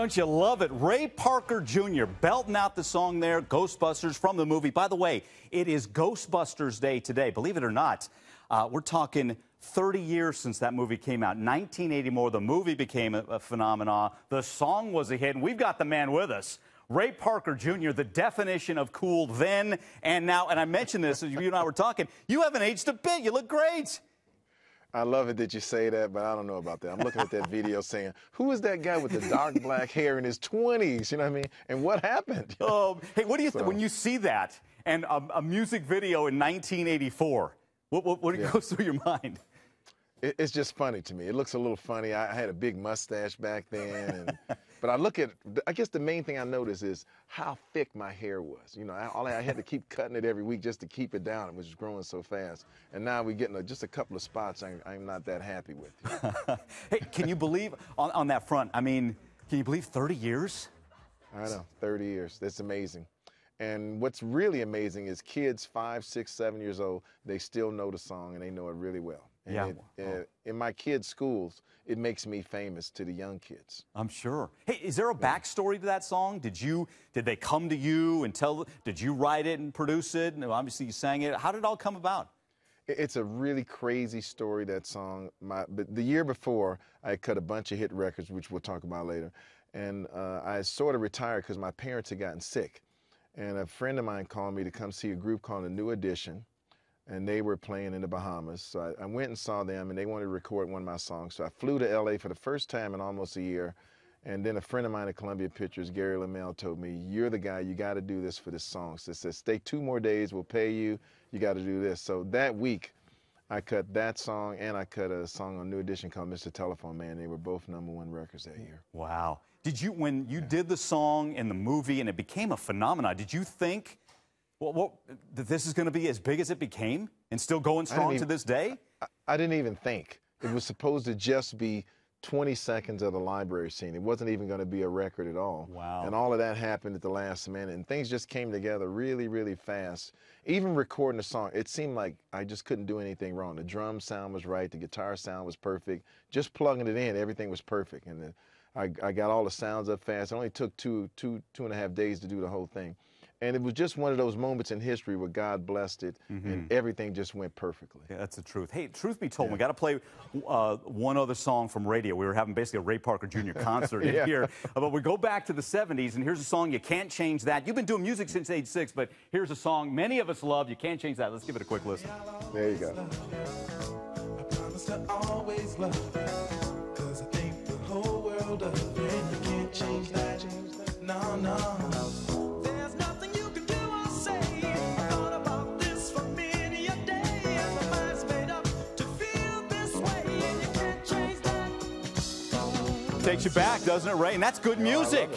don't you love it? Ray Parker Jr. belting out the song there, Ghostbusters from the movie. By the way, it is Ghostbusters Day today. Believe it or not, we're talking 30 years since that movie came out. 1980 more, the movie became a phenomenon. The song was a hit, and we've got the man with us. Ray Parker Jr., the definition of cool then and now. And I mentioned this as you and I were talking. You haven't aged a bit. You look great. I love it that you say that, but I don't know about that. I'm looking at that video saying, who is that guy with the dark black hair in his 20s? You know what I mean? And what happened? Hey, what do you think when you see that and a music video in 1984? What goes through your mind? It's just funny to me. It looks a little funny. I had a big mustache back then. But I guess the main thing I noticed is how thick my hair was. You know, I had to keep cutting it every week just to keep it down. It was growing so fast. And now we're getting just a couple of spots I'm not that happy with. Hey, can you believe on that front? I mean, can you believe 30 years? I know, 30 years. That's amazing. And what's really amazing is kids 5, 6, 7 years old, they still know the song and they know it really well. And in my kids' schools, it makes me famous to the young kids. I'm sure. Hey, is there a backstory to that song? Did they come to you and did you write it and produce it? And obviously you sang it. How did it all come about? It's a really crazy story, that song. But the year before, I cut a bunch of hit records, which we'll talk about later. And I sort of retired because my parents had gotten sick. And a friend of mine called me to come see a group called The New Edition. And they were playing in the Bahamas. So I went and saw them, and they wanted to record one of my songs. So I flew to L.A. for the first time in almost a year. And then a friend of mine at Columbia Pictures, Gary LaMelle, told me, you're the guy, you got to do this for this song. So it says, stay 2 more days, we'll pay you, you got to do this. So that week, I cut that song, and I cut a song on New Edition called Mr. Telephone Man. They were both #1 records that year. Wow. When you did the song and the movie and it became a phenomenon, did you think that this is going to be as big as it became and still going strong to this day? I didn't even think. It was supposed to just be 20 seconds of the library scene. It wasn't even going to be a record at all. Wow. And all of that happened at the last minute, and things just came together really, really fast. Even recording the song, it seemed like I just couldn't do anything wrong. The drum sound was right, the guitar sound was perfect. Just plugging it in, everything was perfect. And I got all the sounds up fast. It only took two and a half days to do the whole thing. And it was just one of those moments in history where God blessed it, and everything just went perfectly. Yeah, that's the truth. Hey, truth be told, we got to play one other song from radio. We were having basically a Ray Parker Jr. concert in here. But we go back to the 70s, and here's a song, You Can't Change That. You've been doing music since age 6, but here's a song many of us love, You Can't Change That. Let's give it a quick listen. There you go. I promise to always love you, 'cause I think the whole world of you, and you can't change that. No, no. Takes you back, doesn't it, Ray? And that's good music.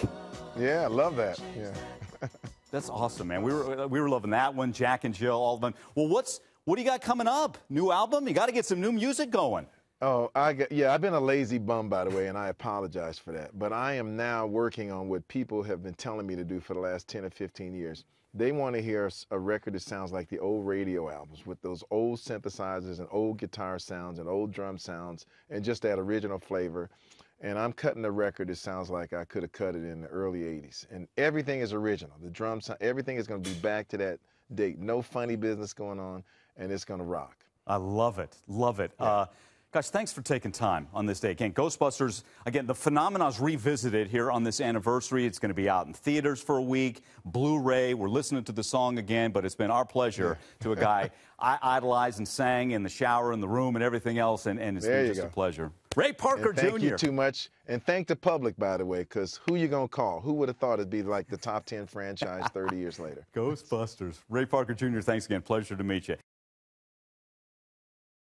Yeah, I love that. Yeah. That's awesome, man. We were loving that one, Jack and Jill, all of them. Well, what do you got coming up? New album? You got to get some new music going. Oh, I've been a lazy bum, by the way, and I apologize for that. But I am now working on what people have been telling me to do for the last 10 or 15 years. They want to hear a record that sounds like the old radio albums with those old synthesizers and old guitar sounds and old drum sounds and just that original flavor. And I'm cutting a record that sounds like I could have cut it in the early 80s. And everything is original. The drum sound, everything is going to be back to that date. No funny business going on, and it's going to rock. I love it. Love it. Yeah. Guys, thanks for taking time on this day. Again, Ghostbusters, again, the phenomenon's revisited here on this anniversary. It's going to be out in theaters for a week, Blu-ray. We're listening to the song again, but it's been our pleasure to a guy I idolized and sang in the shower, in the room, and everything else, and it's been just a pleasure. Ray Parker Jr. Thank you too much. And thank the public, by the way, because who you going to call? Who would have thought it'd be like the top 10 franchise 30 years later? Ghostbusters. Ray Parker Jr., thanks again. Pleasure to meet you.